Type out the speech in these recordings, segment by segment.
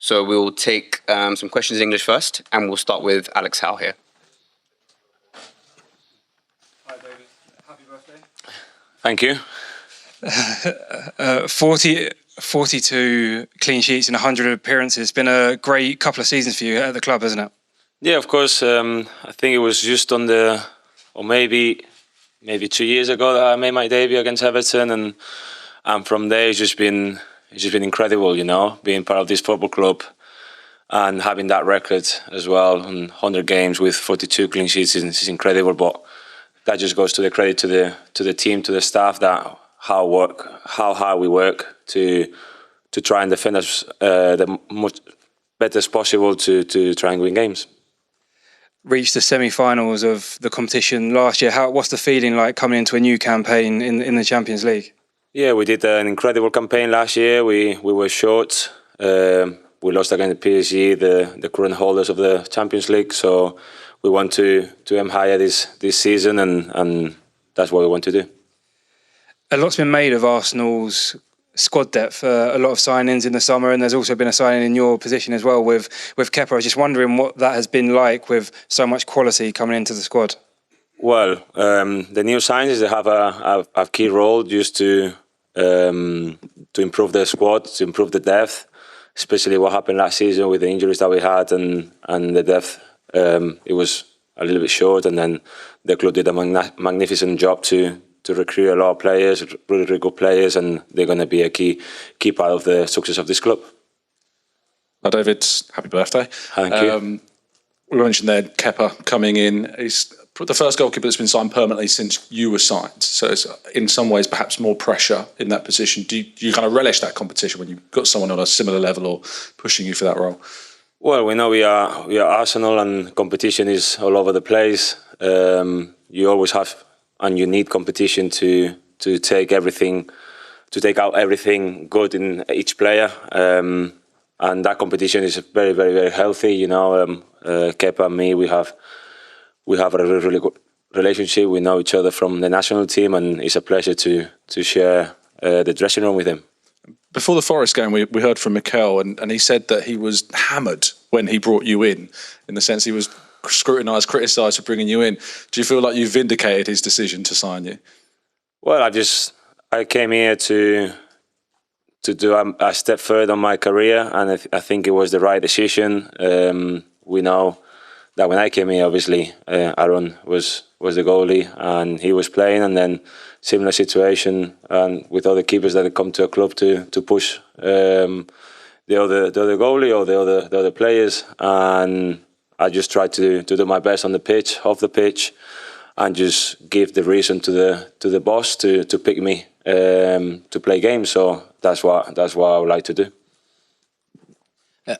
So we'll take some questions in English first, and we'll start with Alex Howe here. Hi, David. Happy birthday. Thank you. 42 clean sheets in 100 appearances. It's been a great couple of seasons for you at the club, hasn't it? Yeah, of course. I think it was just maybe 2 years ago that I made my debut against Everton, and from there it's just been incredible, you know, being part of this football club and having that record as well, and 100 games with 42 clean sheets is incredible. But that just goes to the credit to the team, to the staff, that how hard we work to try and defend us the much better as possible to try and win games. Reached the semi-finals of the competition last year. What's the feeling like coming into a new campaign in the Champions League? Yeah, we did an incredible campaign last year. We were short. We lost against PSG, the current holders of the Champions League. So we want to aim higher this season, and that's what we want to do. A lot's been made of Arsenal's squad depth, a lot of signings in the summer, and there's also been a signing in your position as well with Kepa. I was just wondering what that has been like with so much quality coming into the squad. Well, the new signings, they have a key role just to improve the squad, to improve the depth, especially what happened last season with the injuries that we had and the depth. It was a little bit short, and then the club did a magnificent job to recruit a lot of players, really, really good players, and they're going to be a key part of the success of this club. Hi, David. Happy birthday. Thank you. We mentioned there Kepa coming in. He's the first goalkeeper that's been signed permanently since you were signed. So it's in some ways perhaps more pressure in that position. Do you kind of relish that competition when you've got someone on a similar level or pushing you for that role? Well, we know we are Arsenal, and competition is all over the place. You always have, and you need competition to take out everything good in each player. And that competition is very, very, very healthy. You know, Kepa and me, we have a really, really good relationship. We know each other from the national team, and it's a pleasure to share the dressing room with him. Before the Forest game, we heard from Mikel, and he said that he was hammered when he brought you in the sense he was scrutinised, criticised for bringing you in. Do you feel like you vindicated his decision to sign you? Well, I came here to do a step further on my career, and I think it was the right decision. We know that when I came here, obviously, Aaron was the goalie and he was playing, and then similar situation with other keepers that had come to a club to push the other goalie or the other players, and I just tried to do my best on the pitch, off the pitch, and just give the reason to the boss to pick me to play games. So that's what I would like to do.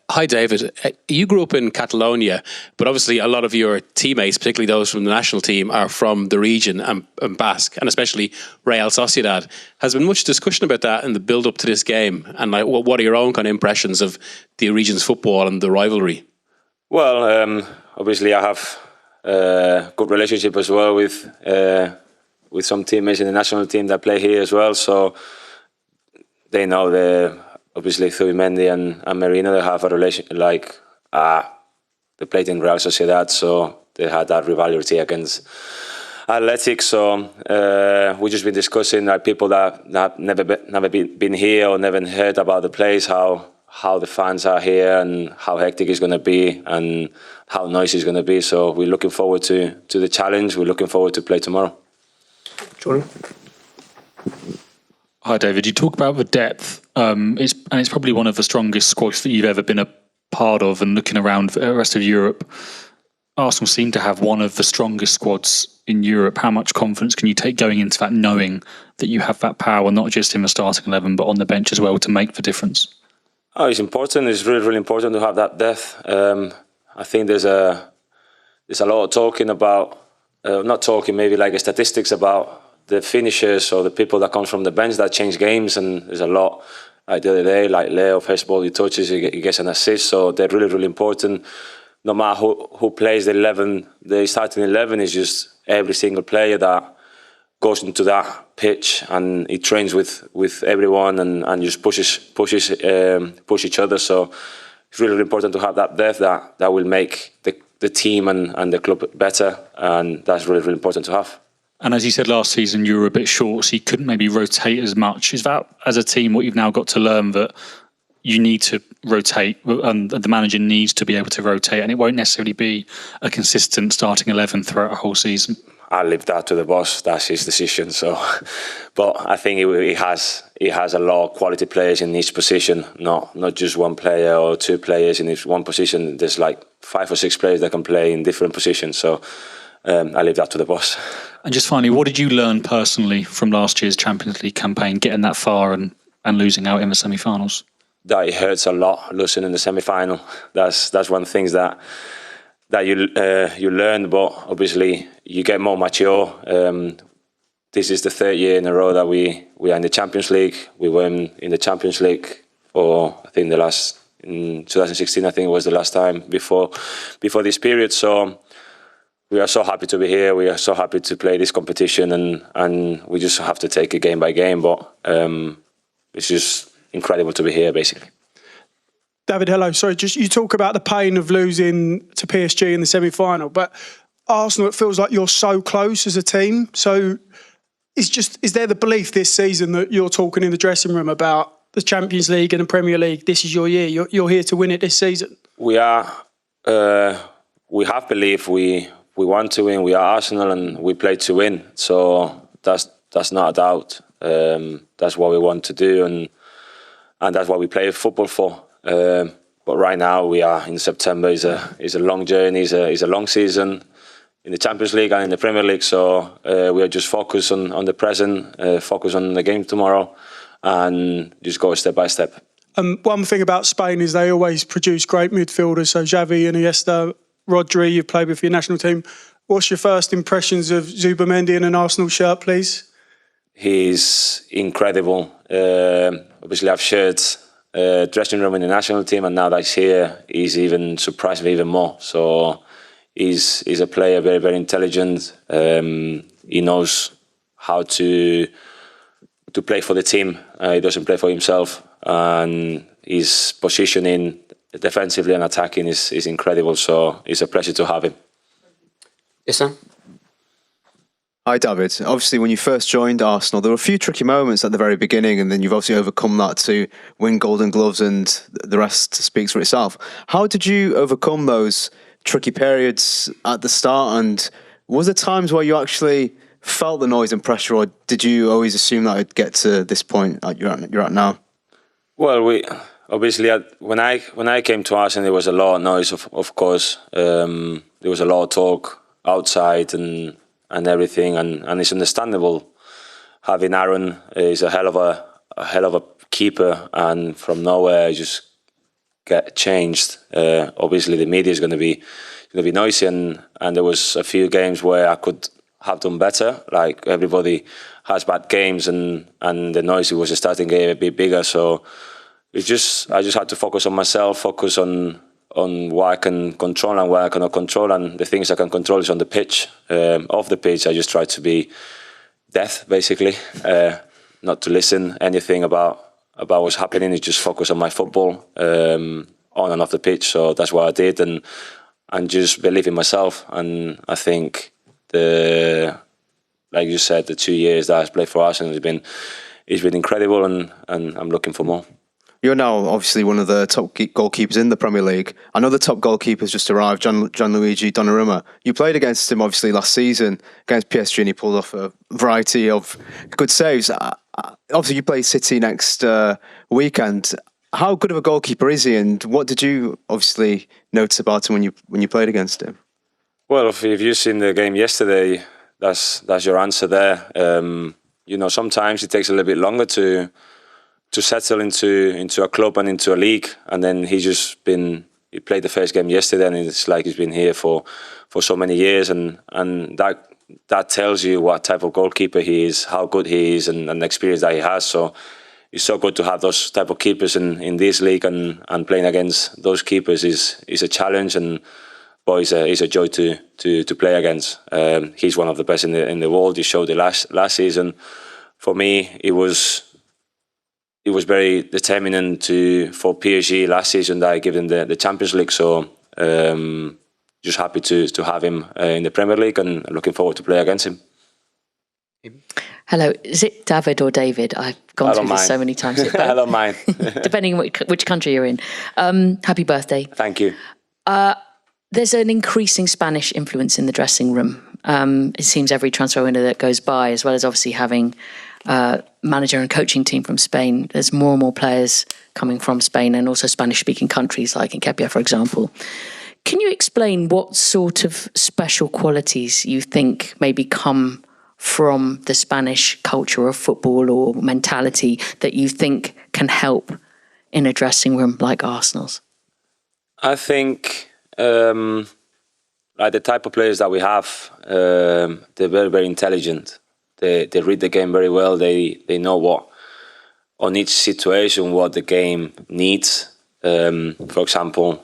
Hi, David. You grew up in Catalonia, but obviously a lot of your teammates, particularly those from the national team, are from the region and Basque, and especially Real Sociedad. Has there been much discussion about that in the build-up to this game? And like, what are your own kind of impressions of the region's football and the rivalry? Well, obviously I have a good relationship as well with some teammates in the national team that play here as well. So they know obviously Zubimendi and Merino, they have a relation, like they played in Real Sociedad, so they had that rivalry against Athletic. So we've just been discussing people that have never been here or never heard about the place, how the fans are here and how hectic it's going to be and how noisy it's going to be. So we're looking forward to the challenge. We're looking forward to play tomorrow. Jordan? Hi, David. You talk about the depth. It's probably one of the strongest squads that you've ever been a part of, and looking around the rest of Europe, Arsenal seem to have one of the strongest squads in Europe. How much confidence can you take going into that, knowing that you have that power, not just in the starting 11, but on the bench as well, to make the difference? Oh, it's important. It's really, really important to have that depth. I think there's a lot of talking about, maybe like statistics about the finishers or the people that come from the bench that change games, and there's a lot. Like the other day, like Leo, first ball he touches, he gets an assist, so they're really, really important. No matter who plays the starting 11 is just every single player that goes into that pitch and he trains with everyone and just push each other. So it's really important to have that depth that will make the team and the club better, and that's really, really important to have. And as you said last season, you were a bit short, so you couldn't maybe rotate as much. Is that, as a team, what you've now got to learn, that you need to rotate and the manager needs to be able to rotate, and it won't necessarily be a consistent starting 11 throughout a whole season? I leave that to the boss. That's his decision. So, but I think he has a lot of quality players in each position, not just one player or two players in each one position. There's like 5 or 6 players that can play in different positions. So I leave that to the boss. And just finally, what did you learn personally from last year's Champions League campaign, getting that far and losing out in the semi-finals? That it hurts a lot losing in the semi-final. That's one thing that you learn, but obviously you get more mature. This is the 3rd year in a row that we are in the Champions League. We were in the Champions League for, I think, in 2016. I think it was the last time before this period. So we are so happy to be here. We are so happy to play this competition, and we just have to take it game by game. But it's just incredible to be here, basically. David, hello. Sorry, just you talk about the pain of losing to PSG in the semi-final, but Arsenal, it feels like you're so close as a team. So is there the belief this season that you're talking in the dressing room about the Champions League and the Premier League? This is your year. You're here to win it this season. We are. We have belief. We want to win. We are Arsenal, and we play to win. So that's not a doubt. That's what we want to do, and that's what we play football for. But right now we are in September. Is a long journey. Is a long season in the Champions League and in the Premier League. So we are just focused on the present, focus on the game tomorrow, and just go step by step. One thing about Spain is they always produce great midfielders. So Xavi, Iniesta, Rodri, you've played with your national team. What's your first impressions of Zubimendi in an Arsenal shirt, please? He's incredible. Obviously, I've shared dressing room in the national team, and now that he's here, he's even surprised me even more. So he's a player, very, very intelligent. He knows how to play for the team. He doesn't play for himself, and his positioning defensively and attacking is incredible. So it's a pleasure to have him. Yes, sir. Hi, David. Obviously, when you first joined Arsenal, there were a few tricky moments at the very beginning, and then you've obviously overcome that to win Golden Gloves, and the rest speaks for itself. How did you overcome those tricky periods at the start, and was there times where you actually felt the noise and pressure, or did you always assume that it'd get to this point that you're at now? Well, obviously when I came to Arsenal, there was a lot of noise. Of course, there was a lot of talk outside and everything, and it's understandable. Having Aaron is a hell of a keeper, and from nowhere just get changed. Obviously, the media is going to be noisy, and there was a few games where I could have done better. Like everybody has bad games, and the noise was starting to get a bit bigger. So I just had to focus on myself, focus on what I can control and what I cannot control, and the things I can control is on the pitch. Off the pitch, I just try to be deaf, basically, not to listen anything about what's happening. It's just focus on my football, on and off the pitch. So that's what I did, and just believe in myself. And I think like you said, the 2 years that I've played for Arsenal has been incredible, and I'm looking for more. You're now obviously one of the top goalkeepers in the Premier League. I know the top goalkeeper's just arrived, Gianluigi Donnarumma. You played against him obviously last season against PSG, and he pulled off a variety of good saves. Obviously, you play City next weekend. How good of a goalkeeper is he, and what did you obviously notice about him when you played against him? Well, if you've seen the game yesterday, that's your answer there. Sometimes it takes a little bit longer to settle into a club and into a league, and then he played the first game yesterday, and it's like he's been here for so many years, and that tells you what type of goalkeeper he is, how good he is, and the experience that he has. So it's so good to have those type of keepers in this league, and playing against those keepers is a challenge, and boy, it's a joy to play against. He's one of the best in the world. He showed it last season. For me, it was it was very determinant for PSG last season that I gave them the Champions League. So just happy to have him in the Premier League and looking forward to play against him. Hello, is it David or David? I've gone through this so many times. I don't mind. Depending on which country you're in. Happy birthday. Thank you. There's an increasing Spanish influence in the dressing room. It seems every transfer window that goes by, as well as obviously having manager and coaching team from Spain, there's more and more players coming from Spain and also Spanish-speaking countries like Hincapie, for example. Can you explain what sort of special qualities you think maybe come from the Spanish culture of football or mentality that you think can help in a dressing room like Arsenal's? I think like the type of players that we have, they're very, very intelligent. They read the game very well. They know what, on each situation, what the game needs. For example,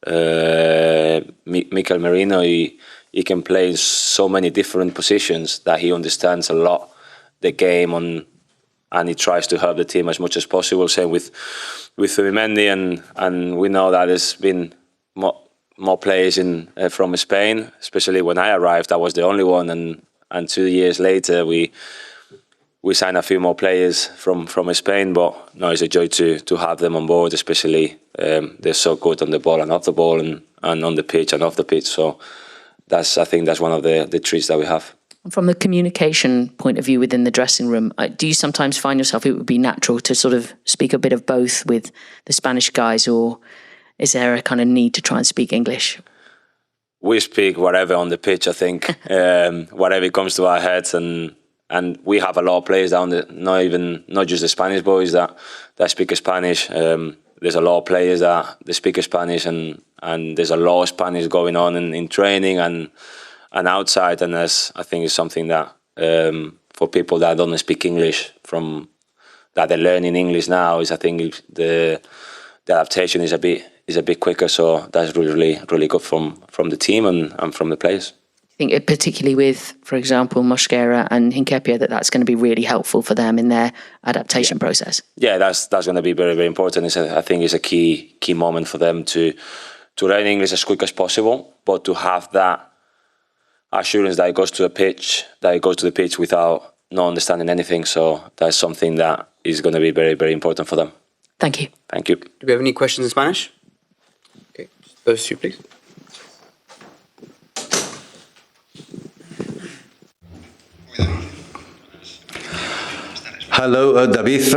Mikel Merino, he can play in so many different positions that he understands a lot the game and he tries to help the team as much as possible. Same with Zubimendi, and we know that there's been more players from Spain, especially when I arrived. I was the only one, and 2 years later we signed a few more players from Spain. But no, it's a joy to have them on board, especially they're so good on the ball and off the ball and on the pitch and off the pitch. So I think that's one of the treats that we have. From the communication point of view within the dressing room, do you sometimes find yourself it would be natural to sort of speak a bit of both with the Spanish guys, or is there a kind of need to try and speak English? We speak whatever on the pitch, I think, whatever comes to our heads, and we have a lot of players down there, not just the Spanish boys that speak Spanish. There's a lot of players that they speak Spanish, and there's a lot of Spanish going on in training and outside, and I think it's something that for people that don't speak English, that they're learning English now, I think the adaptation is a bit quicker. So that's really, really good from the team and from the players. I think particularly with, for example, Mosquera and Hincapie, that's going to be really helpful for them in their adaptation process. Yeah, that's going to be very, very important. I think it's a key moment for them to learn English as quick as possible, but to have that assurance that it goes to the pitch without not understanding anything. So that's something that is going to be very, very important for them. Thank you. Thank you. Do we have any questions in Spanish? Okay, those two, please. Hello, David.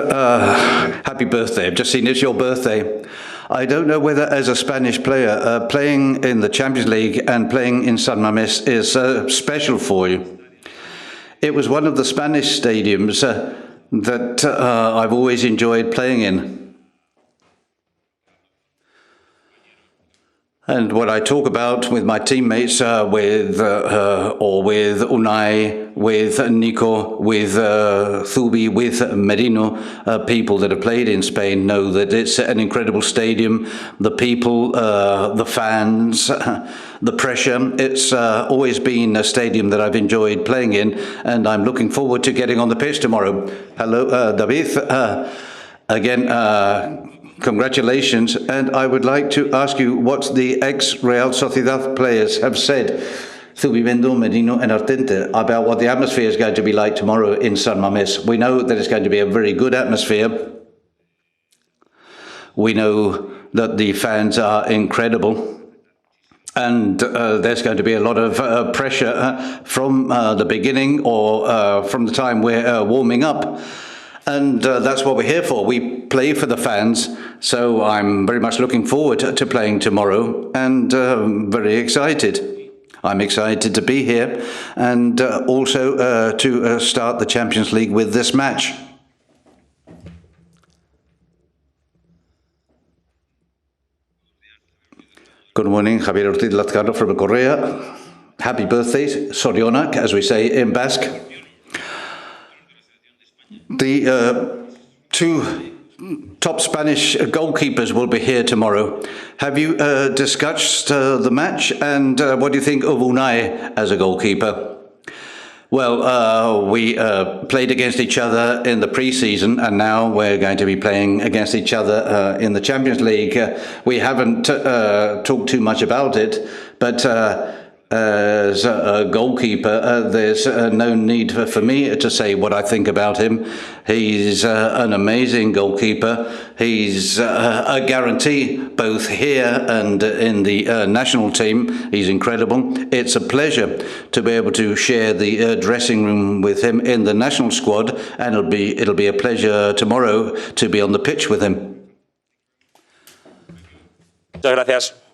Happy birthday. I've just seen it's your birthday. I don't know whether, as a Spanish player, playing in the Champions League and playing in San Mames is special for you. It was one of the Spanish stadiums that I've always enjoyed playing in. And what I talk about with my teammates, with Unai, with Nico, with Zubi, with Merino, people that have played in Spain know that it's an incredible stadium. The people, the fans, the pressure. It's always been a stadium that I've enjoyed playing in, and I'm looking forward to getting on the pitch tomorrow. Hello, David. Again, congratulations, and I would like to ask you what the ex-Real Sociedad players have said, Zubimendi, Merino and Arteta, about what the atmosphere is going to be like tomorrow in San Mames. We know that it's going to be a very good atmosphere. We know that the fans are incredible, and there's going to be a lot of pressure from the beginning or from the time we're warming up. And that's what we're here for. We play for the fans, so I'm very much looking forward to playing tomorrow and very excited. I'm excited to be here and also to start the Champions League with this match. Good morning, Javier Ortiz Lazcano from Correa. Happy birthday, Sorionak, as we say in Basque. The two top Spanish goalkeepers will be here tomorrow. Have you discussed the match, and what do you think of Unai as a goalkeeper? Well, we played against each other in the pre-season, and now we're going to be playing against each other in the Champions League. We haven't talked too much about it, but as a goalkeeper, there's no need for me to say what I think about him. He's an amazing goalkeeper. He's a guarantee both here and in the national team. He's incredible. It's a pleasure to be able to share the dressing room with him in the national squad, and it'll be a pleasure tomorrow to be on the pitch with him. Muchas gracias.